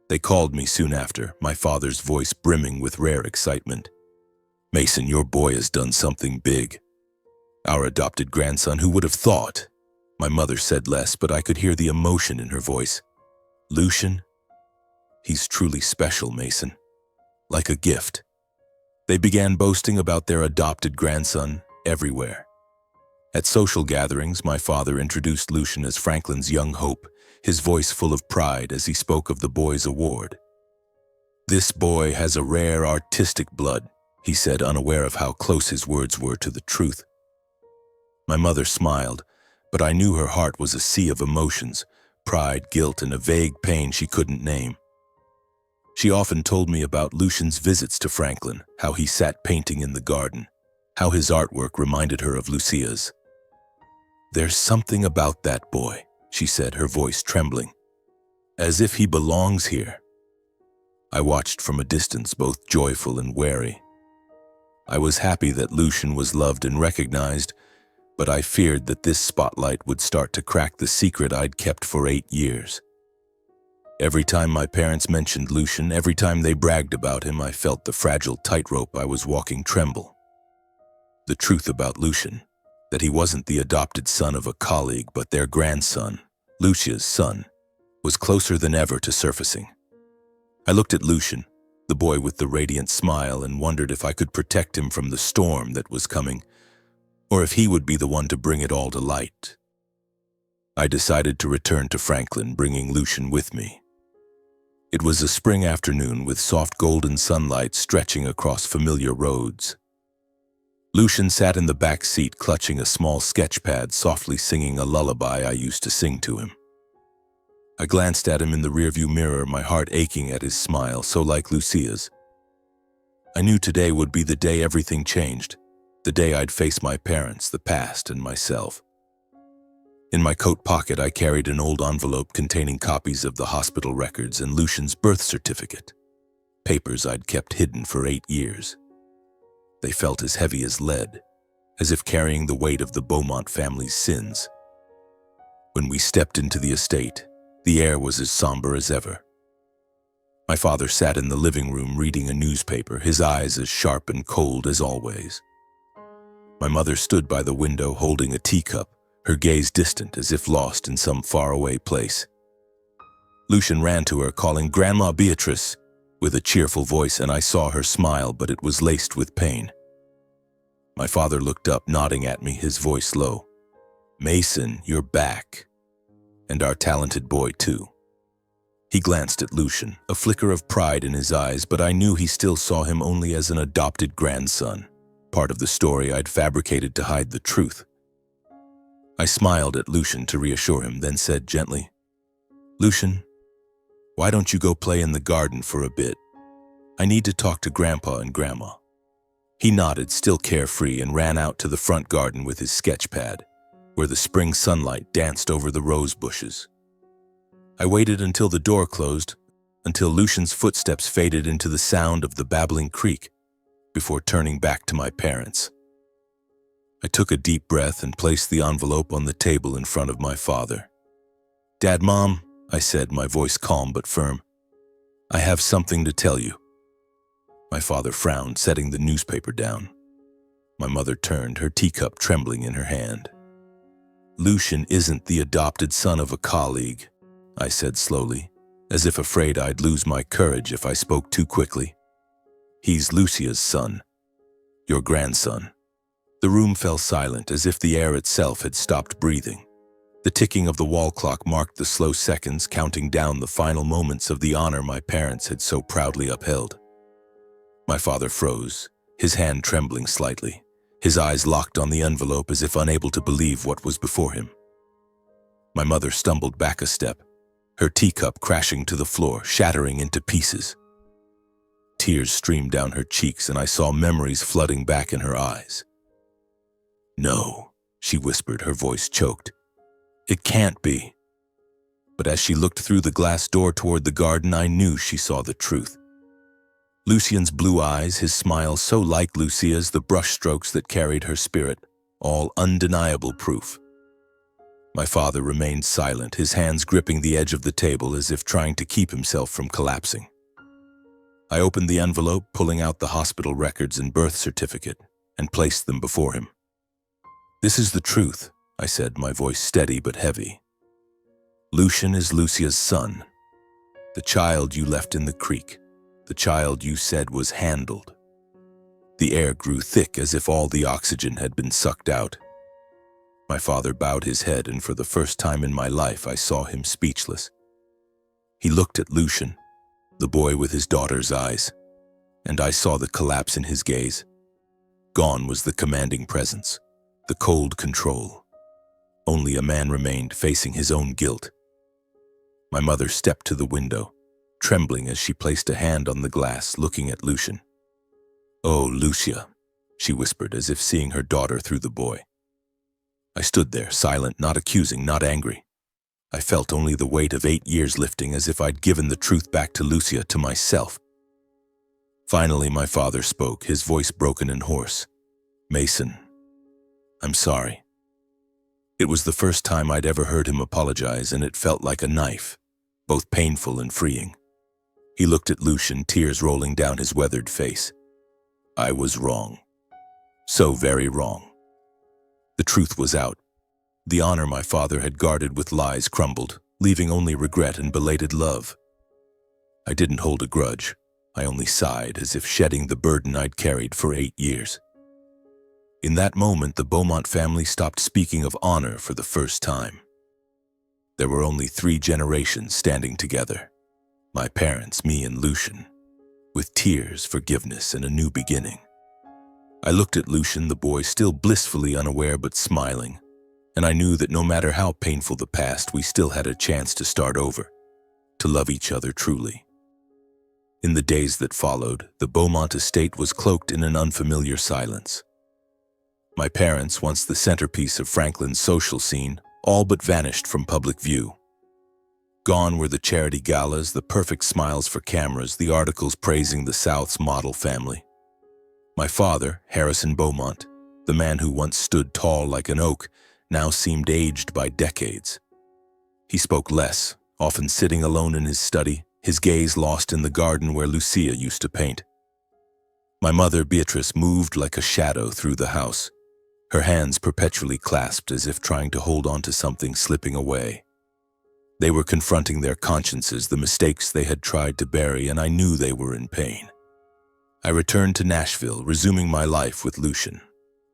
They called me soon after, my father's voice brimming with rare excitement. "Mason, your boy has done something big. Our adopted grandson, who would have thought?" My mother said less, but I could hear the emotion in her voice. "Lucian? He's truly special, Mason. Like a gift." They began boasting about their adopted grandson everywhere. At social gatherings, my father introduced Lucian as Franklin's young hope, his voice full of pride as he spoke of the boy's award. "This boy has a rare artistic blood," he said, unaware of how close his words were to the truth. My mother smiled, but I knew her heart was a sea of emotions, pride, guilt, and a vague pain she couldn't name. She often told me about Lucian's visits to Franklin, how he sat painting in the garden, how his artwork reminded her of Lucia's. "There's something about that boy," she said, her voice trembling, "as if he belongs here." I watched from a distance, both joyful and wary. I was happy that Lucian was loved and recognized, but I feared that this spotlight would start to crack the secret I'd kept for 8 years. Every time my parents mentioned Lucian, every time they bragged about him, I felt the fragile tightrope I was walking tremble. The truth about Lucian, that he wasn't the adopted son of a colleague, but their grandson, Lucia's son, was closer than ever to surfacing. I looked at Lucian, the boy with the radiant smile, and wondered if I could protect him from the storm that was coming, or if he would be the one to bring it all to light. I decided to return to Franklin, bringing Lucian with me. It was a spring afternoon with soft golden sunlight stretching across familiar roads. Lucian sat in the back seat, clutching a small sketch pad, softly singing a lullaby I used to sing to him. I glanced at him in the rearview mirror, my heart aching at his smile, so like Lucia's. I knew today would be the day everything changed, the day I'd face my parents, the past, and myself. In my coat pocket, I carried an old envelope containing copies of the hospital records and Lucian's birth certificate, papers I'd kept hidden for 8 years. They felt as heavy as lead, as if carrying the weight of the Beaumont family's sins. When we stepped into the estate, the air was as somber as ever. My father sat in the living room reading a newspaper, his eyes as sharp and cold as always. My mother stood by the window holding a teacup, her gaze distant as if lost in some faraway place. Lucian ran to her, calling Grandma Beatrice with a cheerful voice, and I saw her smile, but it was laced with pain. My father looked up, nodding at me, his voice low. "Mason, you're back. And our talented boy, too." He glanced at Lucian, a flicker of pride in his eyes, but I knew he still saw him only as an adopted grandson, part of the story I'd fabricated to hide the truth. I smiled at Lucian to reassure him, then said gently, "Lucian, why don't you go play in the garden for a bit? I need to talk to Grandpa and Grandma." He nodded, still carefree, and ran out to the front garden with his sketch pad, where the spring sunlight danced over the rose bushes. I waited until the door closed, until Lucian's footsteps faded into the sound of the babbling creek, before turning back to my parents. I took a deep breath and placed the envelope on the table in front of my father. "Dad, Mom," I said, my voice calm but firm, "I have something to tell you." My father frowned, setting the newspaper down. My mother turned, her teacup trembling in her hand. "Lucian isn't the adopted son of a colleague," I said slowly, as if afraid I'd lose my courage if I spoke too quickly. "He's Lucia's son, your grandson." The room fell silent, as if the air itself had stopped breathing. The ticking of the wall clock marked the slow seconds, counting down the final moments of the honor my parents had so proudly upheld. My father froze, his hand trembling slightly, his eyes locked on the envelope as if unable to believe what was before him. My mother stumbled back a step, her teacup crashing to the floor, shattering into pieces. Tears streamed down her cheeks, and I saw memories flooding back in her eyes. "No," she whispered, her voice choked. "It can't be." But as she looked through the glass door toward the garden, I knew she saw the truth. Lucian's blue eyes, his smile so like Lucia's, the brushstrokes that carried her spirit, all undeniable proof. My father remained silent, his hands gripping the edge of the table as if trying to keep himself from collapsing. I opened the envelope, pulling out the hospital records and birth certificate, and placed them before him. "This is the truth," I said, my voice steady but heavy. "Lucian is Lucia's son, the child you left in the creek, the child you said was handled." The air grew thick, as if all the oxygen had been sucked out. My father bowed his head, and for the first time in my life I saw him speechless. He looked at Lucian, the boy with his daughter's eyes, and I saw the collapse in his gaze. Gone was the commanding presence, the cold control. Only a man remained, facing his own guilt. My mother stepped to the window, trembling as she placed a hand on the glass, looking at Lucian. "Oh, Lucia," she whispered, as if seeing her daughter through the boy. I stood there, silent, not accusing, not angry. I felt only the weight of 8 years lifting, as if I'd given the truth back to Lucia, to myself. Finally, my father spoke, his voice broken and hoarse. "Mason, I'm sorry." It was the first time I'd ever heard him apologize, and it felt like a knife, both painful and freeing. He looked at Lucian, tears rolling down his weathered face. I was wrong. So very wrong. The truth was out. The honor my father had guarded with lies crumbled, leaving only regret and belated love. I didn't hold a grudge. I only sighed, as if shedding the burden I'd carried for 8 years. In that moment, the Beaumont family stopped speaking of honor for the first time. There were only 3 generations standing together. My parents, me, and Lucian, with tears, forgiveness, and a new beginning. I looked at Lucian, the boy, still blissfully unaware but smiling, and I knew that no matter how painful the past, we still had a chance to start over, to love each other truly. In the days that followed, the Beaumont estate was cloaked in an unfamiliar silence. My parents, once the centerpiece of Franklin's social scene, all but vanished from public view. Gone were the charity galas, the perfect smiles for cameras, the articles praising the South's model family. My father, Harrison Beaumont, the man who once stood tall like an oak, now seemed aged by decades. He spoke less, often sitting alone in his study, his gaze lost in the garden where Lucia used to paint. My mother, Beatrice, moved like a shadow through the house, her hands perpetually clasped as if trying to hold on to something slipping away. They were confronting their consciences, the mistakes they had tried to bury, and I knew they were in pain. I returned to Nashville, resuming my life with Lucian.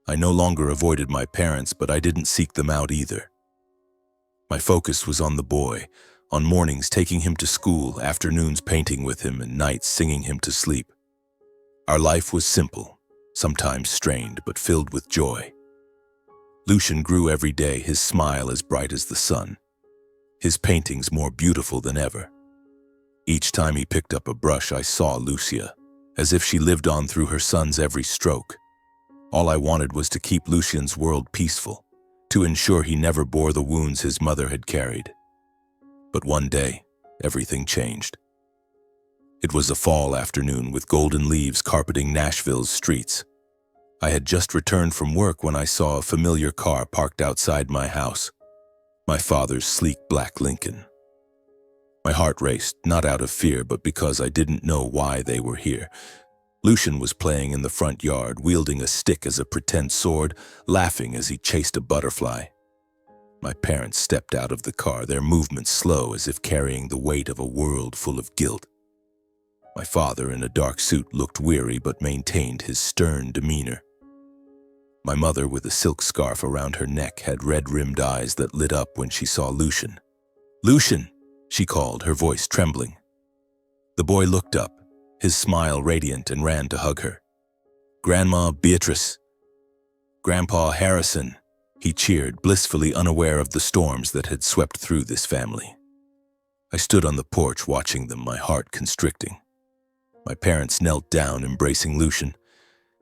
I no longer avoided my parents, but I didn't seek them out either. My focus was on the boy, on mornings taking him to school, afternoons painting with him, and nights singing him to sleep. Our life was simple, sometimes strained but filled with joy. Lucian grew every day, his smile as bright as the sun, his paintings more beautiful than ever. Each time he picked up a brush, I saw Lucia, as if she lived on through her son's every stroke. All I wanted was to keep Lucian's world peaceful, to ensure he never bore the wounds his mother had carried. But one day, everything changed. It was a fall afternoon with golden leaves carpeting Nashville's streets. I had just returned from work when I saw a familiar car parked outside my house, my father's sleek black Lincoln. My heart raced, not out of fear, but because I didn't know why they were here. Lucian was playing in the front yard, wielding a stick as a pretend sword, laughing as he chased a butterfly. My parents stepped out of the car, their movements slow as if carrying the weight of a world full of guilt. My father, in a dark suit, looked weary but maintained his stern demeanor. My mother, with a silk scarf around her neck, had red-rimmed eyes that lit up when she saw Lucian. "Lucian!" she called, her voice trembling. The boy looked up, his smile radiant, and ran to hug her. "Grandma Beatrice!" "Grandpa Harrison!" he cheered, blissfully unaware of the storms that had swept through this family. I stood on the porch watching them, my heart constricting. My parents knelt down, embracing Lucian,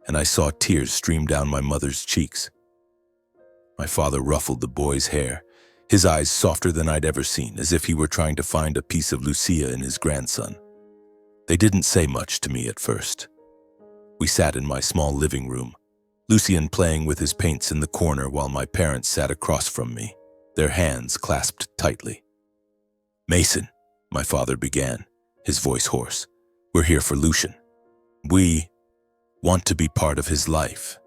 and I saw tears stream down my mother's cheeks. My father ruffled the boy's hair, his eyes softer than I'd ever seen, as if he were trying to find a piece of Lucia in his grandson. They didn't say much to me at first. We sat in my small living room, Lucian playing with his paints in the corner while my parents sat across from me, their hands clasped tightly. "Mason," my father began, his voice hoarse, "we're here for Lucian. We want to be part of his life."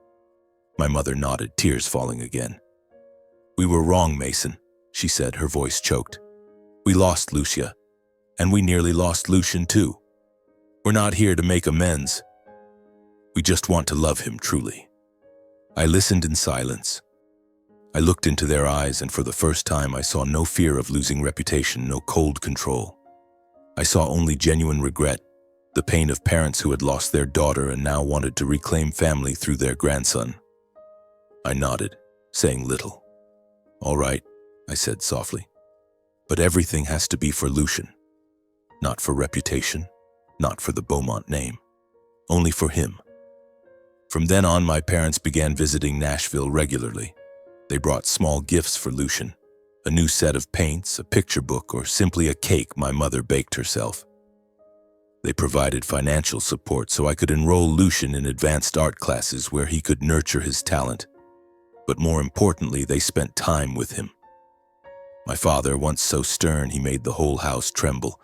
My mother nodded, tears falling again. "We were wrong, Mason," she said, her voice choked. "We lost Lucia, and we nearly lost Lucian too. We're not here to make amends. We just want to love him truly." I listened in silence. I looked into their eyes, and for the first time I saw no fear of losing reputation, no cold control. I saw only genuine regret, the pain of parents who had lost their daughter and now wanted to reclaim family through their grandson. I nodded, saying little. "All right," I said softly. "But everything has to be for Lucian. Not for reputation, not for the Beaumont name. Only for him." From then on, my parents began visiting Nashville regularly. They brought small gifts for Lucian, a new set of paints, a picture book, or simply a cake my mother baked herself. They provided financial support so I could enroll Lucian in advanced art classes where he could nurture his talent. But more importantly, they spent time with him. My father, once so stern he made the whole house tremble,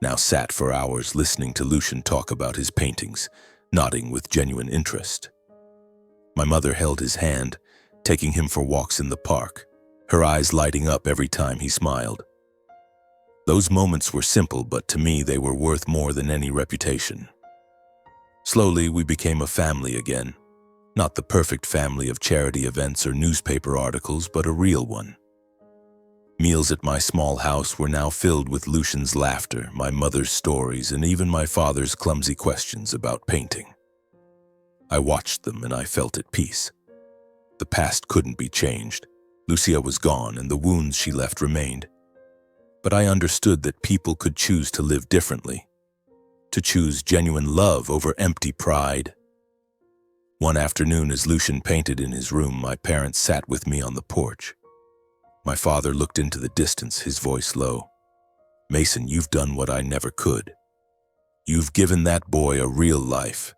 now sat for hours listening to Lucian talk about his paintings, nodding with genuine interest. My mother held his hand, taking him for walks in the park, her eyes lighting up every time he smiled. Those moments were simple, but to me they were worth more than any reputation. Slowly, we became a family again. Not the perfect family of charity events or newspaper articles, but a real one. Meals at my small house were now filled with Lucian's laughter, my mother's stories, and even my father's clumsy questions about painting. I watched them and I felt at peace. The past couldn't be changed. Lucia was gone and the wounds she left remained. But I understood that people could choose to live differently, to choose genuine love over empty pride. One afternoon, as Lucian painted in his room, my parents sat with me on the porch. My father looked into the distance, his voice low. "Mason, you've done what I never could. You've given that boy a real life."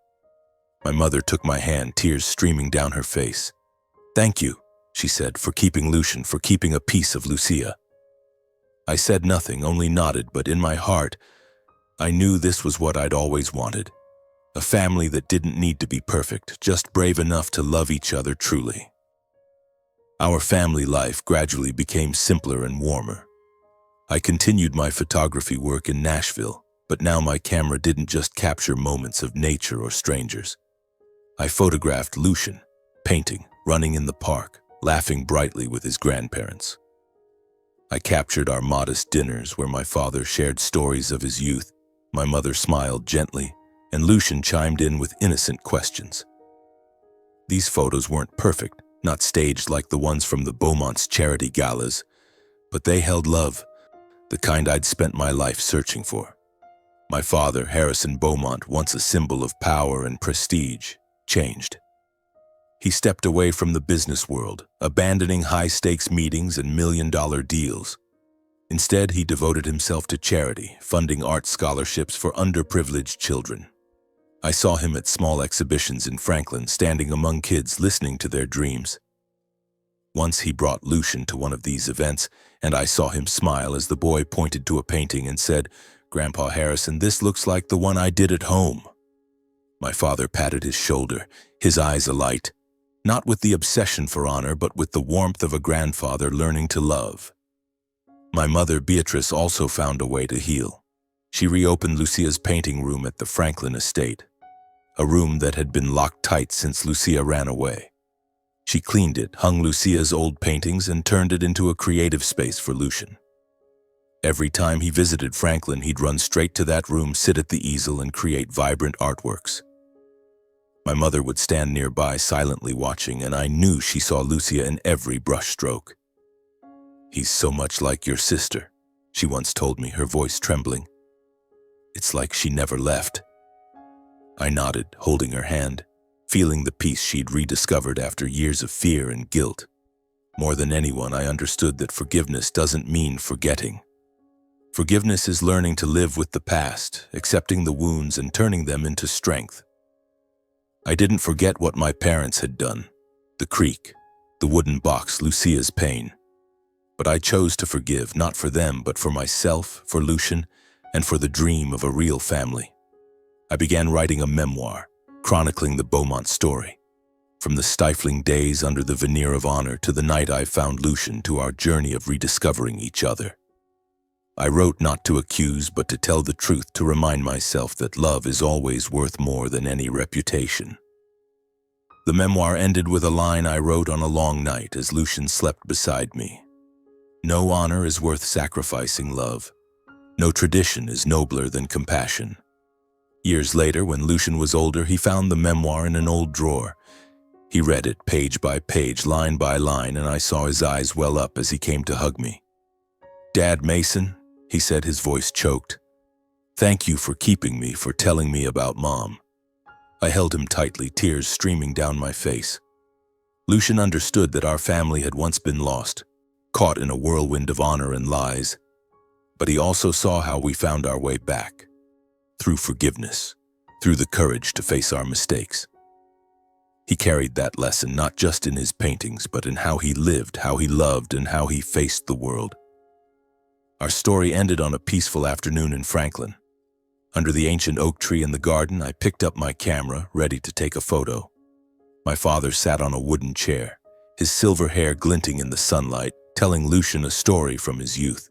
My mother took my hand, tears streaming down her face. "Thank you," she said, "for keeping Lucian, for keeping a piece of Lucia." I said nothing, only nodded, but in my heart, I knew this was what I'd always wanted. A family that didn't need to be perfect, just brave enough to love each other truly. Our family life gradually became simpler and warmer. I continued my photography work in Nashville, but now my camera didn't just capture moments of nature or strangers. I photographed Lucian, painting, running in the park, laughing brightly with his grandparents. I captured our modest dinners where my father shared stories of his youth, my mother smiled gently, and Lucian chimed in with innocent questions. These photos weren't perfect, not staged like the ones from the Beaumont's charity galas, but they held love, the kind I'd spent my life searching for. My father, Harrison Beaumont, once a symbol of power and prestige, changed. He stepped away from the business world, abandoning high-stakes meetings and million-dollar deals. Instead, he devoted himself to charity, funding art scholarships for underprivileged children. I saw him at small exhibitions in Franklin, standing among kids listening to their dreams. Once he brought Lucian to one of these events, and I saw him smile as the boy pointed to a painting and said, "Grandpa Harrison, this looks like the one I did at home." My father patted his shoulder, his eyes alight, not with the obsession for honor, but with the warmth of a grandfather learning to love. My mother, Beatrice, also found a way to heal. She reopened Lucia's painting room at the Franklin estate, a room that had been locked tight since Lucia ran away. She cleaned it, hung Lucia's old paintings, and turned it into a creative space for Lucian. Every time he visited Franklin, he'd run straight to that room, sit at the easel, and create vibrant artworks. My mother would stand nearby, silently watching, and I knew she saw Lucia in every brushstroke. "He's so much like your sister," she once told me, her voice trembling. "It's like she never left." I nodded, holding her hand, feeling the peace she'd rediscovered after years of fear and guilt. More than anyone, I understood that forgiveness doesn't mean forgetting. Forgiveness is learning to live with the past, accepting the wounds and turning them into strength. I didn't forget what my parents had done, the creek, the wooden box, Lucia's pain. But I chose to forgive, not for them, but for myself, for Lucian, and for the dream of a real family. I began writing a memoir, chronicling the Beaumont story. From the stifling days under the veneer of honor to the night I found Lucian, to our journey of rediscovering each other. I wrote not to accuse, but to tell the truth, to remind myself that love is always worth more than any reputation. The memoir ended with a line I wrote on a long night as Lucian slept beside me. "No honor is worth sacrificing, love. No tradition is nobler than compassion." Years later, when Lucian was older, he found the memoir in an old drawer. He read it page by page, line by line, and I saw his eyes well up as he came to hug me. "Dad Mason," he said, his voice choked. "Thank you for keeping me, for telling me about Mom." I held him tightly, tears streaming down my face. Lucian understood that our family had once been lost, caught in a whirlwind of honor and lies. But he also saw how we found our way back. Through forgiveness, through the courage to face our mistakes. He carried that lesson not just in his paintings, but in how he lived, how he loved, and how he faced the world. Our story ended on a peaceful afternoon in Franklin. Under the ancient oak tree in the garden, I picked up my camera, ready to take a photo. My father sat on a wooden chair, his silver hair glinting in the sunlight, telling Lucian a story from his youth.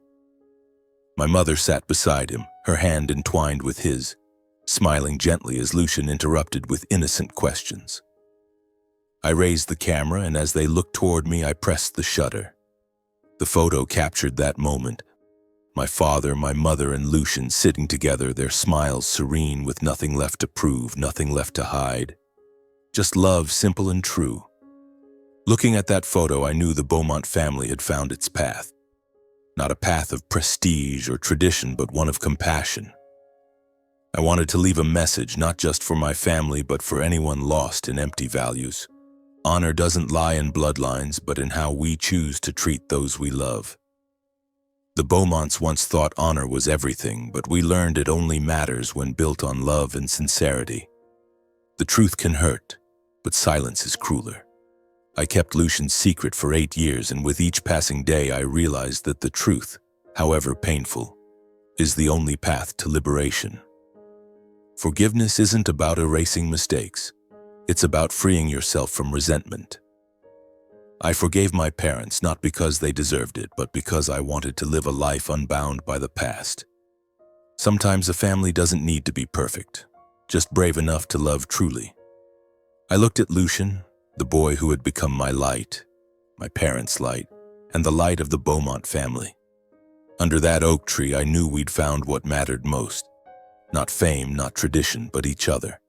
My mother sat beside him, her hand entwined with his, smiling gently as Lucian interrupted with innocent questions. I raised the camera, and as they looked toward me, I pressed the shutter. The photo captured that moment. My father, my mother, and Lucian sitting together, their smiles serene, with nothing left to prove, nothing left to hide. Just love, simple and true. Looking at that photo, I knew the Beaumont family had found its path. Not a path of prestige or tradition, but one of compassion. I wanted to leave a message, not just for my family, but for anyone lost in empty values. Honor doesn't lie in bloodlines, but in how we choose to treat those we love. The Beaumonts once thought honor was everything, but we learned it only matters when built on love and sincerity. The truth can hurt, but silence is crueler. I kept Lucian's secret for 8 years, and with each passing day I realized that the truth, however painful, is the only path to liberation. Forgiveness isn't about erasing mistakes. It's about freeing yourself from resentment. I forgave my parents not because they deserved it, but because I wanted to live a life unbound by the past. Sometimes a family doesn't need to be perfect, just brave enough to love truly. I looked at Lucian, the boy who had become my light, my parents' light, and the light of the Beaumont family. Under that oak tree, I knew we'd found what mattered most. Not fame, not tradition, but each other.